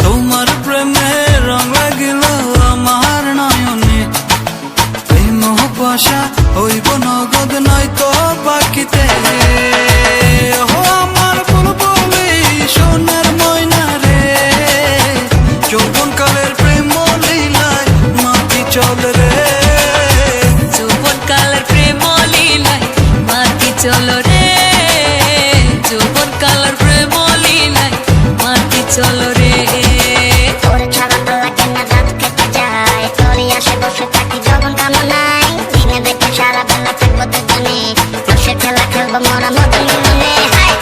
তোমার প্রেমে রং লাগিল আমার নয়নে, এই মোহ কুয়াশা হইব নগদ নয়তো বাকিতে। ও আমার বুলবুলি সোনার ময়না রে, যৌবন কালের প্রেম লীলায় মাটি চল রে, যৌবন কালের প্রেম লীলায় মাটি চল রে, যৌবন কালের প্রেম লীলায় মাটি চল রে। তোর ছাড়া তো লাগে না, রাত কেটে যায় তোরই আসে বসে থাকি যখন কামনায়, দিনে দেখে সারা বেলা থাকবো দুজনে, বসে খেলা খেলবো মোরা মদন মিলনে।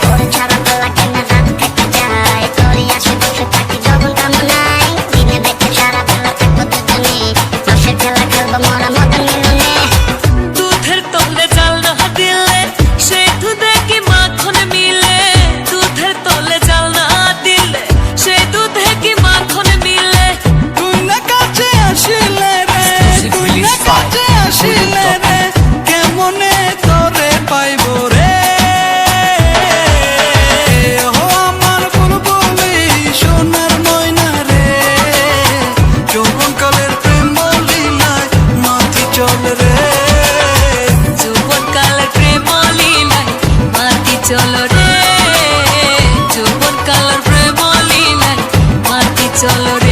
তোর ছাড়া তো লাগে না, রাত কেটে যায় তোরই আসে বসে থাকি যখন কামনায়, দিনে দেখে সারা বেলা থাকবো দুজনে, বসে খেলা খেলবো মোরা মদন মিলনে। দুধের তলে জাল না দিলে সেই দুধে কি মাখন মিলে, দুধের তলে জাল না দিলে সেই দুধে কি মাখন মিলে। তুই না কাছে আসিলে রে, তুই না কাছে আসিলে রে, কেমনে তোরে পাইব রে। ও আমার বুলবুলি সোনার ময়না রে, যৌবন কালের প্রেম লীলায় মাটি চল রে, যৌবন কালের প্রেম লীলায় মাটি চল রে, যৌবন কালের প্রেম লীলায় মাটি চল রে।